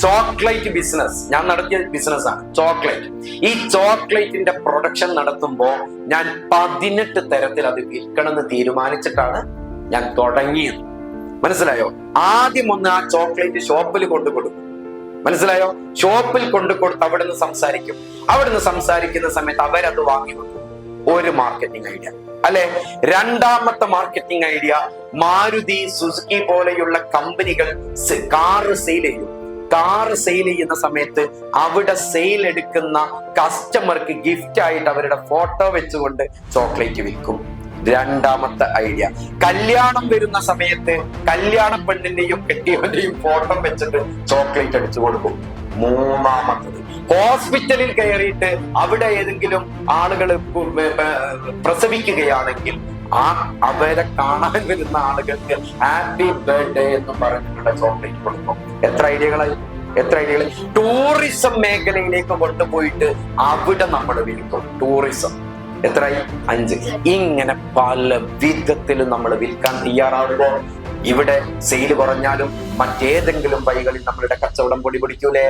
Chocolate business ഞാൻ നടത്തിയ ബിസിനസ്സാണ് ചോക്ലേറ്റ്. ഈ ചോക്ലേറ്റിന്റെ പ്രൊഡക്ഷൻ നടത്തുമ്പോൾ ഞാൻ 18 തരത്തിൽ അത് വിൽക്കണമെന്ന് തീരുമാനിച്ചിട്ടാണ് ഞാൻ തുടങ്ങിയത്. മനസ്സിലായോ? ആദ്യം ഒന്ന് ആ ചോക്ലേറ്റ് ഷോപ്പിൽ കൊണ്ടു കൊടുക്കും. മനസ്സിലായോ? ഷോപ്പിൽ കൊണ്ടു കൊടുത്ത് അവിടുന്ന് സംസാരിക്കും. അവിടുന്ന് സംസാരിക്കുന്ന സമയത്ത് അവരത് വാങ്ങി വെക്കും. ഒരു മാർക്കറ്റിംഗ് ഐഡിയ അല്ലെ. രണ്ടാമത്തെ മാർക്കറ്റിംഗ് ഐഡിയ, മാരുതി സുസുക്കി പോലെയുള്ള കമ്പനികൾ കാറ് സെയിൽ ചെയ്യും. കാറ് സെയിൽ ചെയ്യുന്ന സമയത്ത് അവിടെ സെയിൽ എടുക്കുന്ന കസ്റ്റമർക്ക് ഗിഫ്റ്റ് ആയിട്ട് അവരുടെ ഫോട്ടോ വെച്ചുകൊണ്ട് ചോക്ലേറ്റ് വിൽക്കും. രണ്ടാമത്തെ ഐഡിയ, കല്യാണം വരുന്ന സമയത്ത് കല്യാണ പെണ്ണിന്റെയും കെട്ടിയവന്റെയും ഫോട്ടോ വെച്ചിട്ട് ചോക്ലേറ്റ് അടിച്ചു കൊടുക്കും. മൂന്നാമത്തത്, ഹോസ്പിറ്റലിൽ കയറിയിട്ട് അവിടെ ഏതെങ്കിലും ആളുകൾ പ്രസവിക്കുകയാണെങ്കിൽ അവരെ കാണാൻ വരുന്ന ആളുകൾക്ക് ഹാപ്പി ബർത്ത്ഡേ എന്ന് പറഞ്ഞിട്ടുള്ള ചോക്ലേറ്റ് കൊടുക്കും. എത്ര ഐഡിയകൾ! ടൂറിസം മേഖലയിലേക്ക് കൊണ്ടുപോയിട്ട് അവിടെ നമ്മൾ വിൽക്കും. ടൂറിസം എത്രയായി? 5. ഇങ്ങനെ പല വിധത്തിലും നമ്മൾ വിൽക്കാൻ തയ്യാറാകുമ്പോൾ ഇവിടെ സെയിൽ കുറഞ്ഞാലും മറ്റേതെങ്കിലും വഴികളിൽ നമ്മളുടെ കച്ചവടം പൊടി പിടിക്കൂലേ?